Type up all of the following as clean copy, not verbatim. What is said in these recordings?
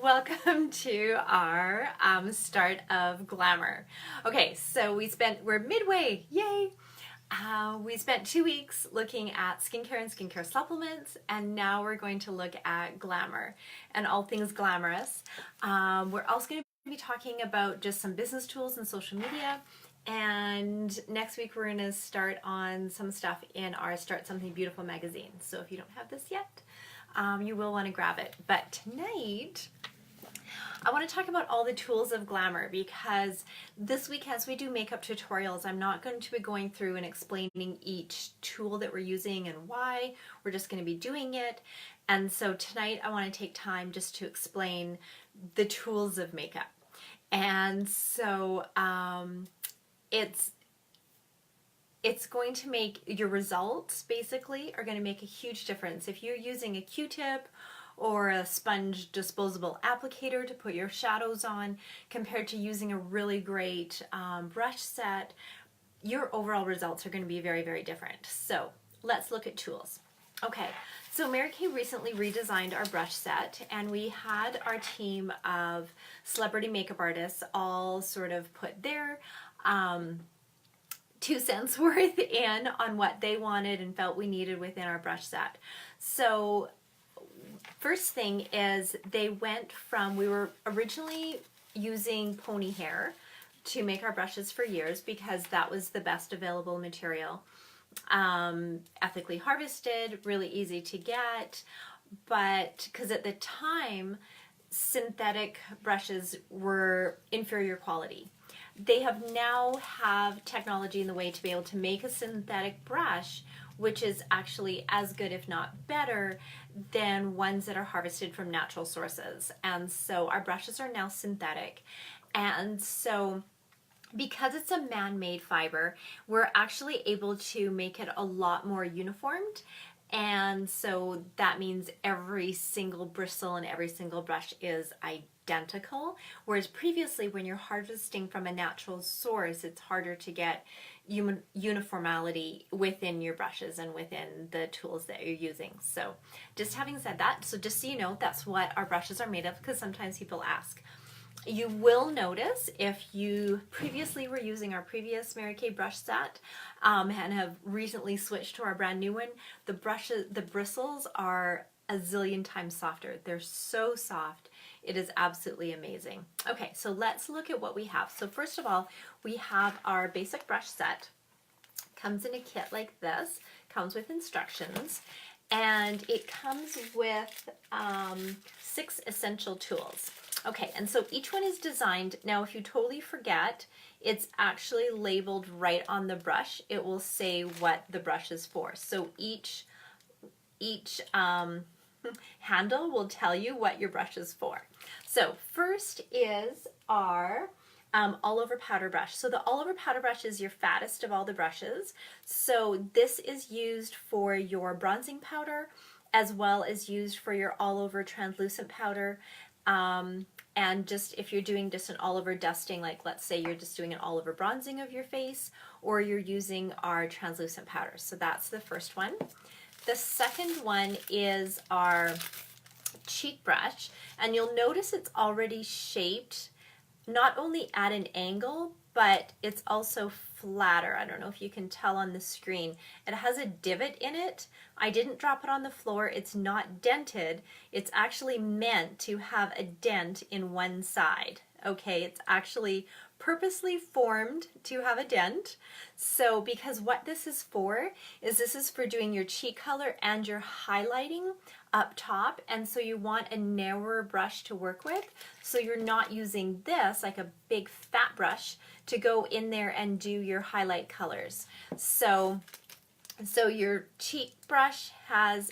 Welcome to our start of Glamour. Okay, so we're midway, yay! We spent 2 weeks looking at skincare and skincare supplements, and now we're going to look at glamour and all things glamorous. We're also going to be talking about just some business tools and social media. And next week we're going to start on some stuff in our Start Something Beautiful magazine. So if you don't have this yet, you will want to grab it. But tonight, I want to talk about all the tools of glamour, because this week as we do makeup tutorials, I'm not going to be going through and explaining each tool that we're using and why. We're just going to be doing it. And so tonight I want to take time just to explain the tools of makeup. And so it's going to make your results, basically, are going to make a huge difference. If you're using a Q-tip or a sponge disposable applicator to put your shadows on, compared to using a really great brush set, your overall results are going to be very, very different. So let's look at tools. Okay, so Mary Kay recently redesigned our brush set, and we had our team of celebrity makeup artists all sort of put their 2 cents worth in on what they wanted and felt we needed within our brush set. So first thing is, they went from, we were originally using pony hair to make our brushes for years because that was the best available material. Ethically harvested, really easy to get, but because at the time synthetic brushes were inferior quality. They now have technology in the way to be able to make a synthetic brush which is actually as good, if not better, than ones that are harvested from natural sources. And so our brushes are now synthetic. And so because it's a man-made fiber, we're actually able to make it a lot more uniformed. And so that means every single bristle and every single brush is identical. Whereas previously, when you're harvesting from a natural source, it's harder to get uniformity within your brushes and within the tools that you're using. So just having said that, so just so you know, that's what our brushes are made of, because sometimes people ask. You will notice, if you previously were using our previous Mary Kay brush set and have recently switched to our brand new one, the bristles are a zillion times softer. They're so soft. It is absolutely amazing. Okay, so let's look at what we have. So first of all, we have our basic brush set. Comes in a kit like this, comes with instructions, and it comes with 6 essential tools. Okay, and so each one is designed, now if you totally forget, it's actually labeled right on the brush. It will say what the brush is for. So each handle will tell you what your brush is for. So first is our all-over powder brush. So the all-over powder brush is your fattest of all the brushes. So this is used for your bronzing powder, as well as used for your all-over translucent powder. And just if you're doing just an all-over dusting, like let's say you're just doing an all-over bronzing of your face, or you're using our translucent powder. So that's the first one. The second one is our cheek brush, and you'll notice it's already shaped not only at an angle, but it's also flatter. I don't know if you can tell on the screen. It has a divot in it. I didn't drop it on the floor. It's not dented. It's actually meant to have a dent in one side. Okay, it's actually purposely formed to have a dent. So because what this is for is, this is for doing your cheek color and your highlighting up top, and so you want a narrower brush to work with, so you're not using this like a big fat brush to go in there and do your highlight colors. So your cheek brush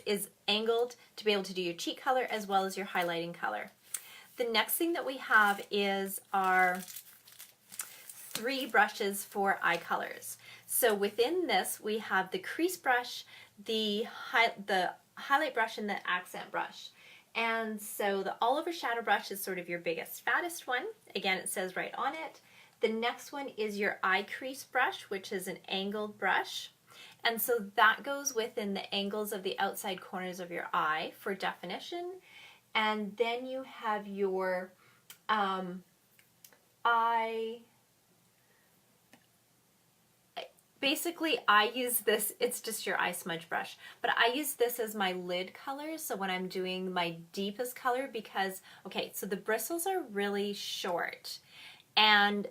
is angled to be able to do your cheek color as well as your highlighting color. The next thing that we have is our 3 brushes for eye colors. So within this, we have the crease brush, the highlight brush, and the accent brush. And so the all-over shadow brush is sort of your biggest, fattest one. Again, it says right on it. The next one is your eye crease brush, which is an angled brush. And so that goes within the angles of the outside corners of your eye for definition. and then you have your eye. Basically, I use this, it's just your eye smudge brush, but I use this as my lid color, so when I'm doing my deepest color, because, okay, so the bristles are really short, and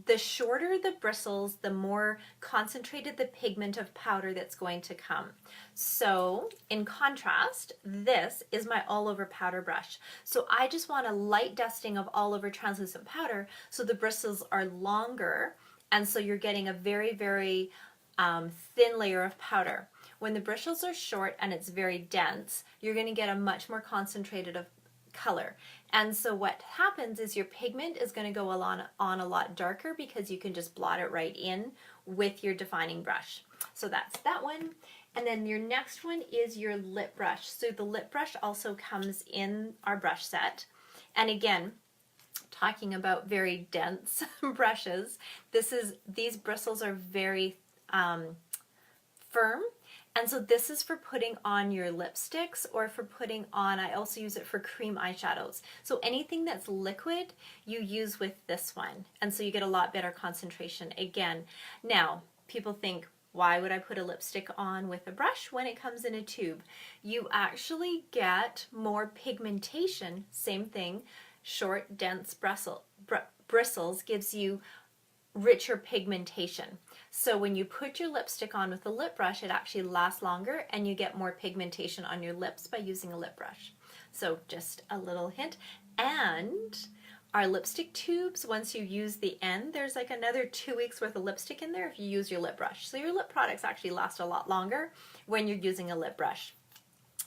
the shorter the bristles, the more concentrated the pigment of powder that's going to come. So in contrast, this is my all over powder brush. So I just want a light dusting of all over translucent powder so the bristles are longer, and so you're getting a very, very thin layer of powder. When the bristles are short and it's very dense, you're going to get a much more concentrated of color. And so what happens is your pigment is going to go on a lot darker because you can just blot it right in with your defining brush. So that's that one. And then your next one is your lip brush. So the lip brush also comes in our brush set. And again, talking about very dense brushes, these bristles are very firm. And so this is for putting on your lipsticks or for putting on, I also use it for cream eyeshadows. So anything that's liquid, you use with this one. And so you get a lot better concentration again. Now, people think, why would I put a lipstick on with a brush when it comes in a tube? You actually get more pigmentation, same thing, short, dense bristles gives you richer pigmentation. So when you put your lipstick on with a lip brush, it actually lasts longer and you get more pigmentation on your lips by using a lip brush. So just a little hint. And our lipstick tubes, once you use the end, there's like another 2 weeks worth of lipstick in there if you use your lip brush. So your lip products actually last a lot longer when you're using a lip brush.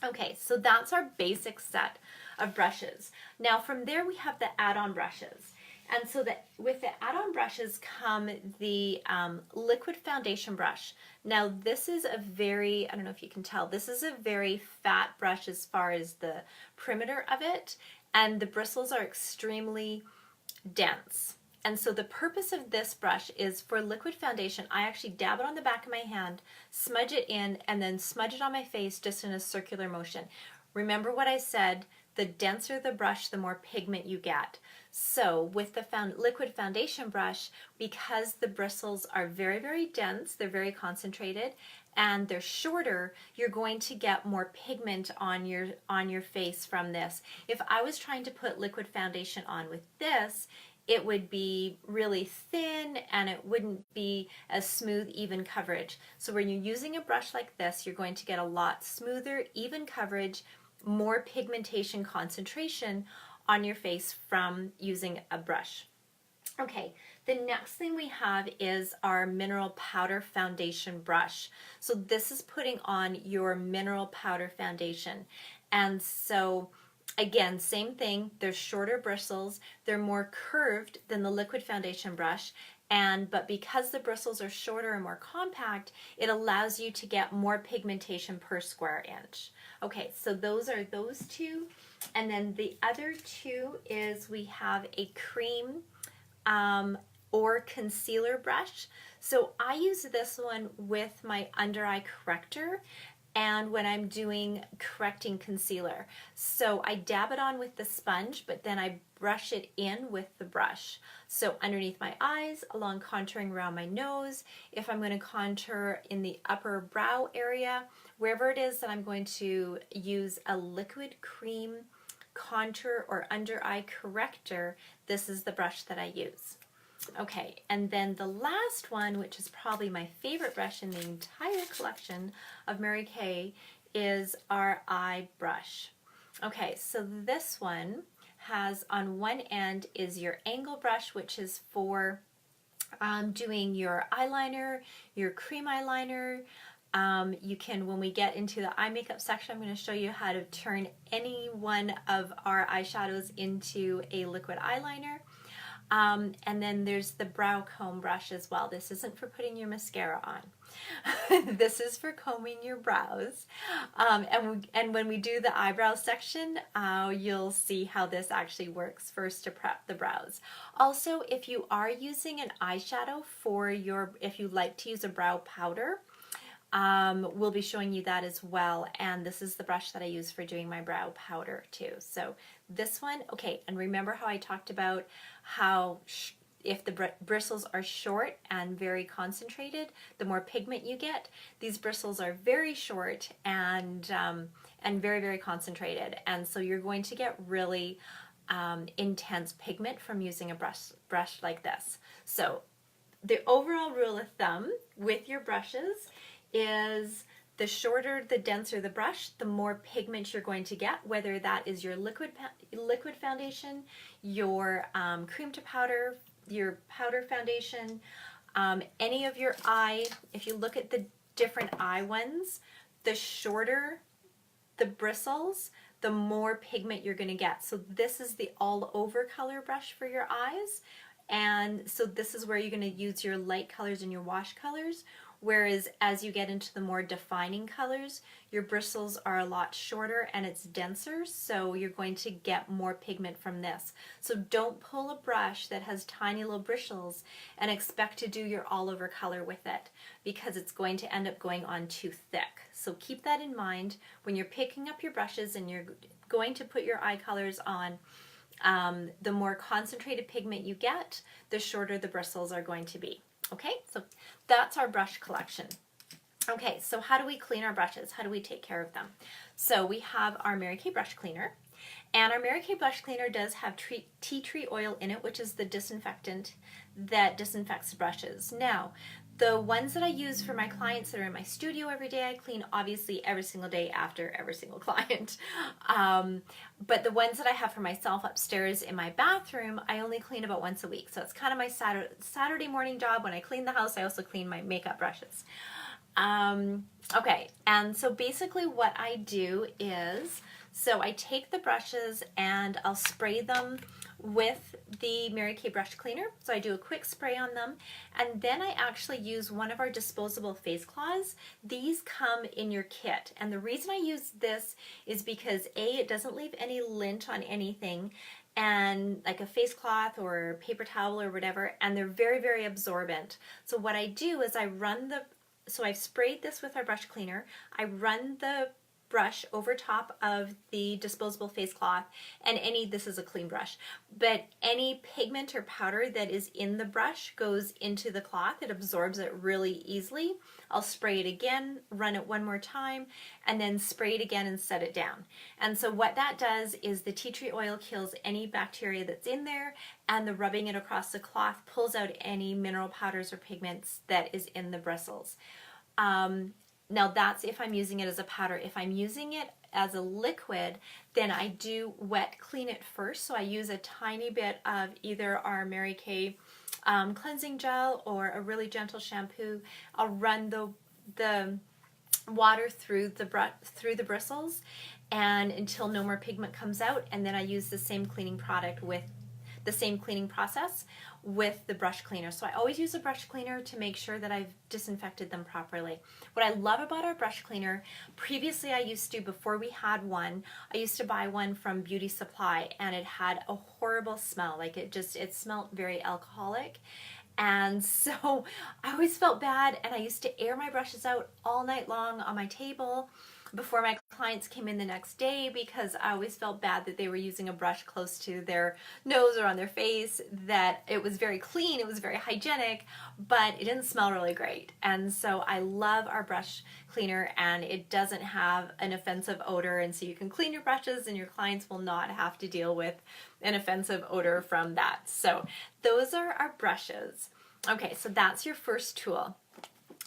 Okay, so that's our basic set of brushes. Now from there we have the add-on brushes. And so that with the add-on brushes come the liquid foundation brush. Now this is a very, I don't know if you can tell, this is a very fat brush as far as the perimeter of it, and the bristles are extremely dense. And so the purpose of this brush is for liquid foundation. I actually dab it on the back of my hand, smudge it in, and then smudge it on my face just in a circular motion. Remember what I said, the denser the brush, the more pigment you get. So with the liquid foundation brush, because the bristles are very, very dense, they're very concentrated, and they're shorter, you're going to get more pigment on your face from this. If I was trying to put liquid foundation on with this, it would be really thin and it wouldn't be as smooth, even coverage. So when you're using a brush like this, you're going to get a lot smoother, even coverage, more pigmentation concentration on your face from using a brush. Okay, the next thing we have is our mineral powder foundation brush. So this is putting on your mineral powder foundation. And so again, same thing, they're shorter bristles, they're more curved than the liquid foundation brush, but because the bristles are shorter and more compact, it allows you to get more pigmentation per square inch. Okay, so those are those two. And then the other two is we have a cream or concealer brush. So I use this one with my under eye corrector and when I'm doing correcting concealer. So I dab it on with the sponge, but then I brush it in with the brush. So underneath my eyes, along contouring around my nose, if I'm going to contour in the upper brow area, wherever it is that I'm going to use a liquid cream contour or under eye corrector, this is the brush that I use. Okay, and then the last one, which is probably my favorite brush in the entire collection of Mary Kay, is our eye brush. Okay, so this one has on one end is your angle brush, which is for doing your eyeliner, your cream eyeliner. You can, when we get into the eye makeup section, I'm going to show you how to turn any one of our eyeshadows into a liquid eyeliner. And then there's the brow comb brush as well. This isn't for putting your mascara on. This is for combing your brows. And when we do the eyebrow section, you'll see how this actually works first to prep the brows. Also, if you are using an eyeshadow for if you like to use a brow powder, we'll be showing you that as well. And this is the brush that I use for doing my brow powder too. So this one, okay, and remember how I talked about how if the bristles are short and very concentrated, the more pigment you get. These bristles are very short and very, very concentrated. And so you're going to get really intense pigment from using a brush like this. So the overall rule of thumb with your brushes is the shorter, the denser the brush, the more pigment you're going to get, whether that is your liquid foundation, your cream to powder, your powder foundation, any of your eye. If you look at the different eye ones, the shorter the bristles, the more pigment you're going to get. So this is the all over color brush for your eyes. And so this is where you're going to use your light colors and your wash colors. Whereas as you get into the more defining colors, your bristles are a lot shorter and it's denser, so you're going to get more pigment from this. So don't pull a brush that has tiny little bristles and expect to do your all over color with it, because it's going to end up going on too thick. So keep that in mind when you're picking up your brushes and you're going to put your eye colors on. The more concentrated pigment you get, the shorter the bristles are going to be. Okay, so that's our brush collection. Okay, so how do we clean our brushes? How do we take care of them? So we have our Mary Kay brush cleaner, and our Mary Kay brush cleaner does have tea tree oil in it, which is the disinfectant that disinfects brushes. Now, the ones that I use for my clients that are in my studio every day, I clean obviously every single day after every single client. But the ones that I have for myself upstairs in my bathroom, I only clean about once a week. So it's kind of my Saturday morning job. When I clean the house, I also clean my makeup brushes. Okay, and so basically what I do is, so I take the brushes and I'll spray them with the Mary Kay brush cleaner. So I do a quick spray on them, and then I actually use one of our disposable face cloths. These come in your kit, and the reason I use this is because A, it doesn't leave any lint on anything, and like a face cloth or paper towel or whatever, and they're very, very absorbent. So what I do is so I've sprayed this with our brush cleaner, I run the brush over top of the disposable face cloth, and this is a clean brush, but any pigment or powder that is in the brush goes into the cloth. It absorbs it really easily. I'll spray it again, run it one more time, and then spray it again and set it down. And so what that does is the tea tree oil kills any bacteria that's in there, and the rubbing it across the cloth pulls out any mineral powders or pigments that is in the bristles. Now that's if I'm using it as a powder. If I'm using it as a liquid, then I do wet clean it first. So I use a tiny bit of either our Mary Kay cleansing gel or a really gentle shampoo. I'll run the water through the bristles and until no more pigment comes out, and then I use the same cleaning product with the same cleaning process with the brush cleaner. So I always use a brush cleaner to make sure that I've disinfected them properly. What I love about our brush cleaner, previously before we had one, I used to buy one from Beauty Supply, and it had a horrible smell. Like it smelled very alcoholic. And so I always felt bad, and I used to air my brushes out all night long on my table before my clients came in the next day, because I always felt bad that they were using a brush close to their nose or on their face, that it was very clean, it was very hygienic, but it didn't smell really great. And so I love our brush cleaner, and it doesn't have an offensive odor, and so you can clean your brushes and your clients will not have to deal with an offensive odor from that. So those are our brushes. Okay, so that's your first tool.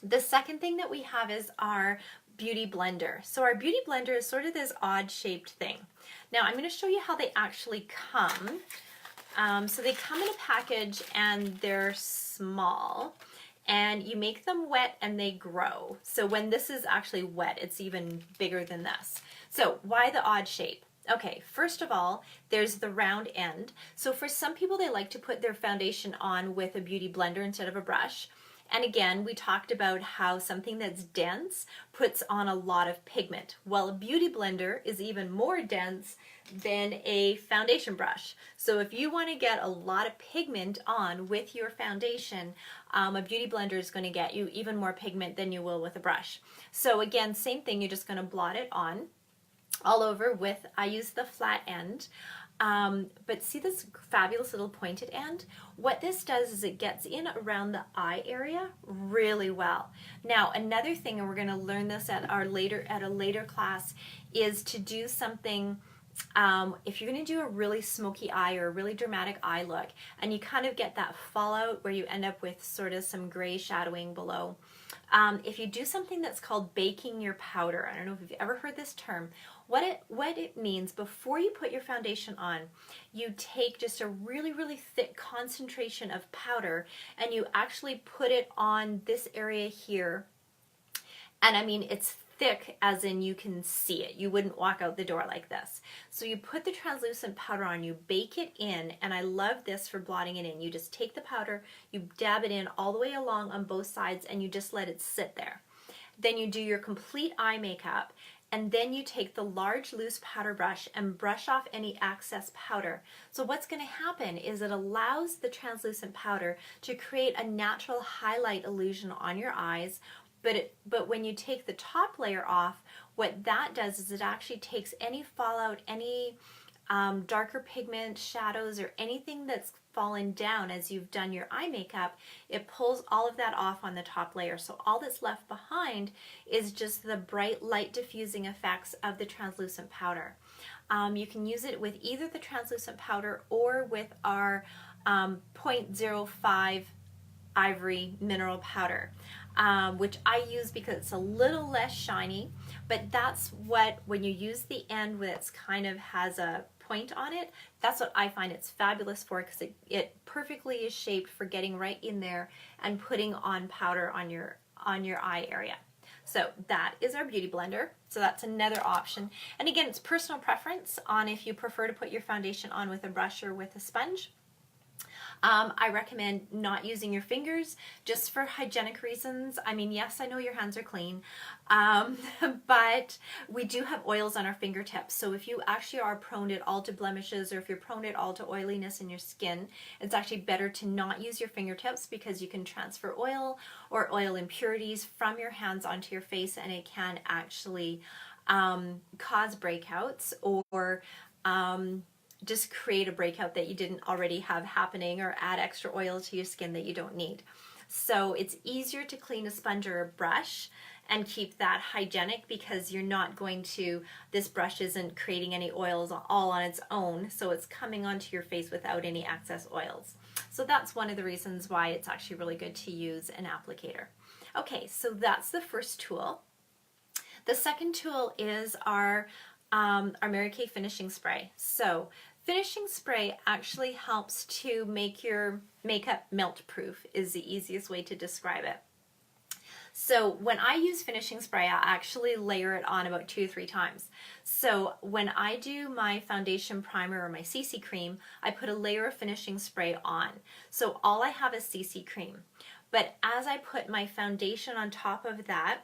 The second thing that we have is our beauty blender. So our beauty blender is sort of this odd shaped thing. Now I'm going to show you how they actually come. So they come in a package and they're small, and you make them wet and they grow. So when this is actually wet, it's even bigger than this. So why the odd shape? Okay, first of all, there's the round end. So for some people, they like to put their foundation on with a beauty blender instead of a brush. And again, we talked about how something that's dense puts on a lot of pigment. Well, a beauty blender is even more dense than a foundation brush. So if you want to get a lot of pigment on with your foundation, a beauty blender is going to get you even more pigment than you will with a brush. So again, same thing, you're just going to blot it on all over with, I use the flat end. But see this fabulous little pointed end? What this does is it gets in around the eye area really well. Now, another thing, and we're going to learn this at a later class, is to do something. If you're going to do a really smoky eye or a really dramatic eye look, and you kind of get that fallout where you end up with sort of some gray shadowing below, if you do something that's called baking your powder, I don't know if you've ever heard this term, what it means, before you put your foundation on, you take just a really, really thick concentration of powder and you actually put it on this area here. And I mean, it's thick as in you can see it. You wouldn't walk out the door like this. So you put the translucent powder on, you bake it in, and I love this for blotting it in. You just take the powder, you dab it in all the way along on both sides, and you just let it sit there. Then you do your complete eye makeup, and then you take the large loose powder brush and brush off any excess powder. So what's going to happen is it allows the translucent powder to create a natural highlight illusion on your eyes, but when you take the top layer off, what that does is it actually takes any fallout, any darker pigment, shadows, or anything that's fallen down as you've done your eye makeup, it pulls all of that off on the top layer. So all that's left behind is just the bright light diffusing effects of the translucent powder. You can use it with either the translucent powder or with our 0.05 ivory mineral powder, which I use because it's a little less shiny, but that's what, when you use the end that's kind of has a point on it, that's what I find it's fabulous for, because it perfectly is shaped for getting right in there and putting on powder on your eye area. So that is our beauty blender. So that's another option. And again, it's personal preference on if you prefer to put your foundation on with a brush or with a sponge. I recommend not using your fingers just for hygienic reasons. I mean, yes, I know your hands are clean, but we do have oils on our fingertips. So if you actually are prone at all to blemishes, or if you're prone at all to oiliness in your skin, it's actually better to not use your fingertips, because you can transfer oil or oil impurities from your hands onto your face, and it can actually cause breakouts, or just create a breakout that you didn't already have happening, or add extra oil to your skin that you don't need. So it's easier to clean a sponge or a brush and keep that hygienic, because you're not going to, this brush isn't creating any oils all on its own, so it's coming onto your face without any excess oils. So that's one of the reasons why it's actually really good to use an applicator. Okay, so that's the first tool. The second tool is our Mary Kay finishing spray. So finishing spray actually helps to make your makeup melt proof, is the easiest way to describe it. So when I use finishing spray, I actually layer it on about 2 or 3 times. So when I do my foundation primer or my CC cream, I put a layer of finishing spray on. So all I have is CC cream. But as I put my foundation on top of that,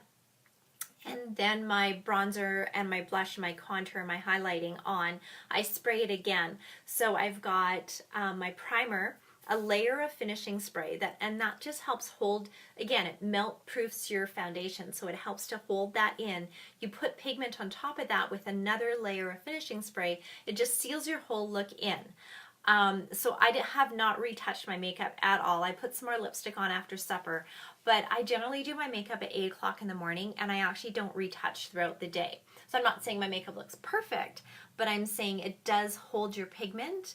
and then my bronzer and my blush and my contour and my highlighting on, I spray it again. So I've got my primer, a layer of finishing spray, and that just helps hold, again, it melt proofs your foundation, so it helps to hold that in. You put pigment on top of that with another layer of finishing spray, it just seals your whole look in. So I have not retouched my makeup at all. I put some more lipstick on after supper, but I generally do my makeup at 8 o'clock in the morning, and I actually don't retouch throughout the day. So I'm not saying my makeup looks perfect, but I'm saying it does hold your pigment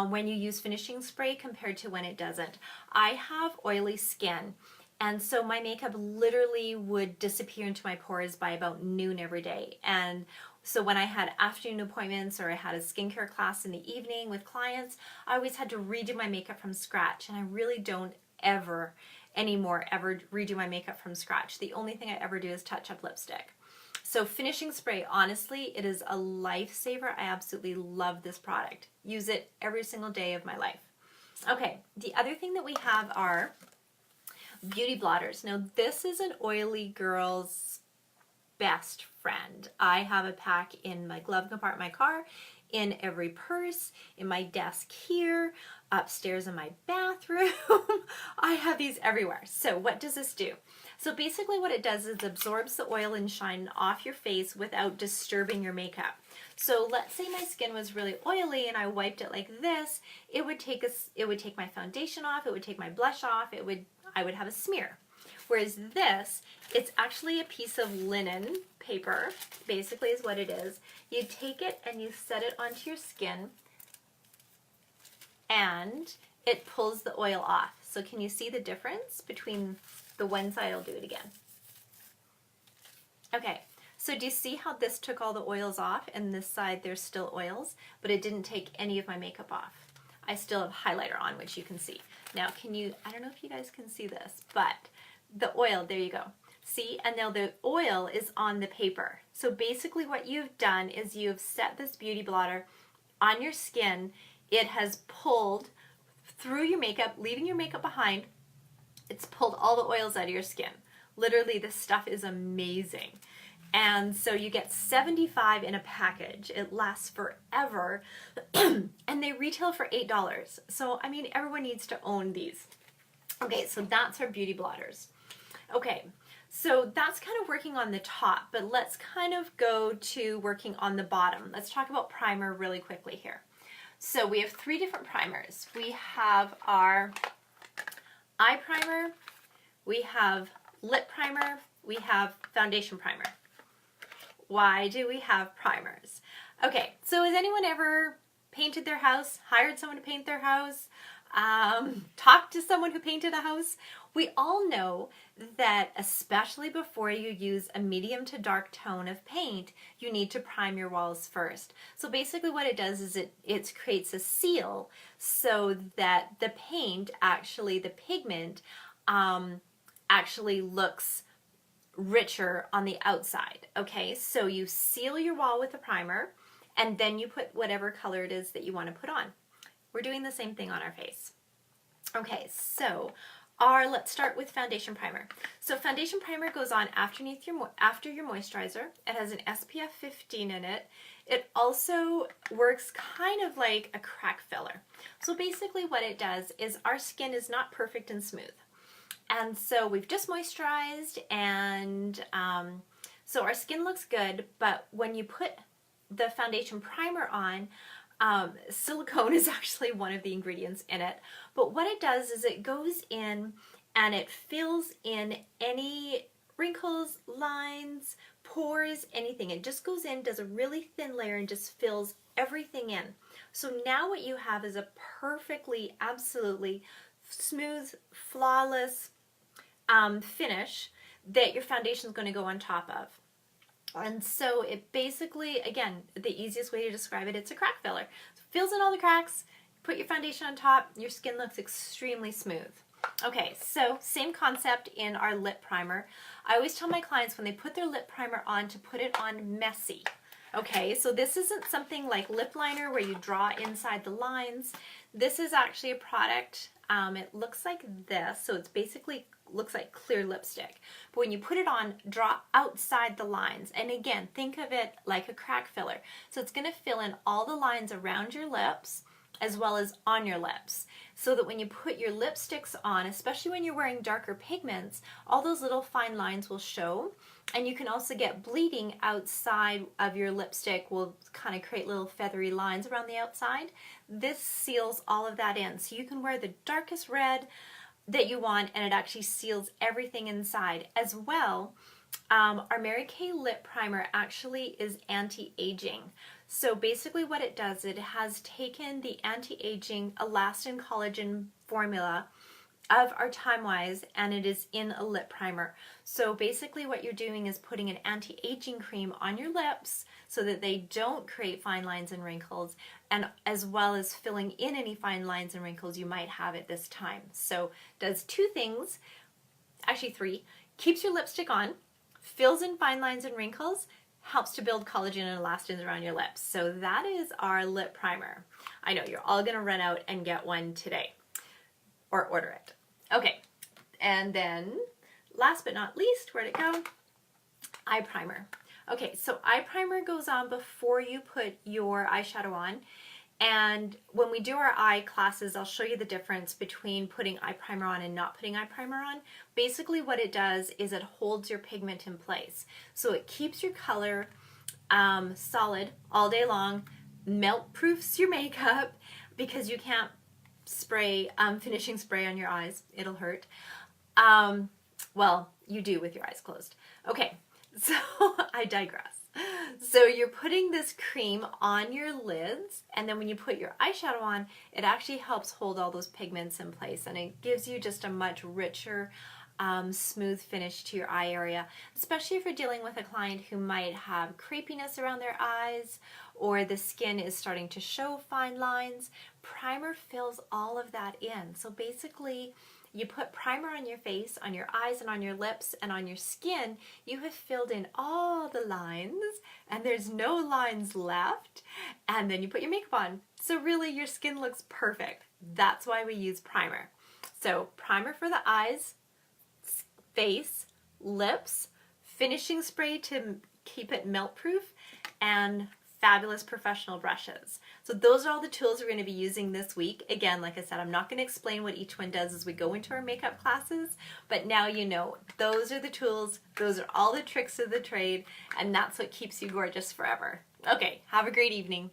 when you use finishing spray compared to when it doesn't. I have oily skin, and so my makeup literally would disappear into my pores by about noon every day. And so when I had afternoon appointments, or I had a skincare class in the evening with clients, I always had to redo my makeup from scratch, and I really don't ever redo my makeup from scratch. The only thing I ever do is touch up lipstick. So finishing spray, honestly, it is a lifesaver. I absolutely love this product. Use it every single day of my life. Okay, the other thing that we have are Beauty blotters. Now this is an oily girl's best friend. I have a pack in my glove compartment of my car, in every purse, in my desk here, upstairs in my bathroom. I have these everywhere. So what does this do? So basically what it does is absorbs the oil and shine off your face without disturbing your makeup. So let's say my skin was really oily and I wiped it like this, it would take my foundation off, it would take my blush off, I would have a smear. Whereas this, it's actually a piece of linen paper, basically is what it is. You take it and you set it onto your skin and it pulls the oil off. So can you see the difference between the one side? I'll do it again. Okay, so do you see how this took all the oils off and this side there's still oils, but it didn't take any of my makeup off. I still have highlighter on, which you can see. Now I don't know if you guys can see this, but the oil, there you go. See, and now the oil is on the paper. So basically what you've done is you've set this beauty blotter on your skin. It has pulled through your makeup, leaving your makeup behind. It's pulled all the oils out of your skin. Literally, this stuff is amazing. And so you get 75 in a package. It lasts forever. And they retail for $8. So, I mean, everyone needs to own these. Okay, so that's our beauty blotters. Okay, so that's kind of working on the top, but let's kind of go to working on the bottom. Let's talk about primer really quickly here. So we have 3 different primers. We have our eye primer, we have lip primer, we have foundation primer. Why do we have primers? Okay, so has anyone ever painted their house, hired someone to paint their house, talked to someone who painted a house? We all know that especially before you use a medium to dark tone of paint, you need to prime your walls first. So basically what it does is it creates a seal so that the paint, actually the pigment, actually looks richer on the outside. Okay, so you seal your wall with a primer and then you put whatever color it is that you want to put on. We're doing the same thing on our face. Okay, so let's start with foundation primer. So foundation primer goes on after your moisturizer. It has an SPF 15 in it. It also works kind of like a crack filler. So basically what it does is our skin is not perfect and smooth. And so we've just moisturized and so our skin looks good, but when you put the foundation primer on, silicone is actually one of the ingredients in it. But what it does is it goes in and it fills in any wrinkles, lines, pores, anything. It just goes in, does a really thin layer and just fills everything in. So now what you have is a perfectly, absolutely smooth, flawless finish that your foundation is going to go on top of. And so it basically, again, the easiest way to describe it, it's a crack filler. So it fills in all the cracks, put your foundation on top, your skin looks extremely smooth. Okay, so same concept in our lip primer. I always tell my clients when they put their lip primer on to put it on messy. Okay, so this isn't something like lip liner where you draw inside the lines. This is actually a product, it looks like this, so it's basically looks like clear lipstick. But when you put it on, draw outside the lines. And again, think of it like a crack filler. So it's going to fill in all the lines around your lips as well as on your lips. So that when you put your lipsticks on, especially when you're wearing darker pigments, all those little fine lines will show. And you can also get bleeding outside of your lipstick, will kind of create little feathery lines around the outside. This seals all of that in. So you can wear the darkest red that you want and it actually seals everything inside. As well, our Mary Kay lip primer actually is anti-aging. So basically what it does, it has taken the anti-aging elastin collagen formula of our Time Wise and it is in a lip primer. So basically what you're doing is putting an anti-aging cream on your lips so that they don't create fine lines and wrinkles, and as well as filling in any fine lines and wrinkles you might have at this time. So does 2 things, actually 3, keeps your lipstick on, fills in fine lines and wrinkles, helps to build collagen and elastins around your lips. So that is our lip primer. I know you're all gonna run out and get one today or order it. Okay, And then, last but not least, where'd it go? Eye primer. Okay, so eye primer goes on before you put your eyeshadow on. And when we do our eye classes, I'll show you the difference between putting eye primer on and not putting eye primer on. Basically what it does is it holds your pigment in place. So it keeps your color solid all day long, melt proofs your makeup because you can't spray finishing spray on your eyes. It'll hurt. Well, you do with your eyes closed. Okay, so I digress. So you're putting this cream on your lids, and then when you put your eyeshadow on, it actually helps hold all those pigments in place, and it gives you just a much richer, smooth finish to your eye area, especially if you're dealing with a client who might have crepiness around their eyes, or the skin is starting to show fine lines. Primer fills all of that in. So basically, you put primer on your face, on your eyes, and on your lips, and on your skin, you have filled in all the lines, and there's no lines left, and then you put your makeup on. So really, your skin looks perfect. That's why we use primer. So primer for the eyes, face, lips, finishing spray to keep it melt proof, and fabulous professional brushes. So those are all the tools we're going to be using this week. Again, like I said, I'm not going to explain what each one does as we go into our makeup classes, but now you know those are the tools, those are all the tricks of the trade, and that's what keeps you gorgeous forever. Okay, have a great evening.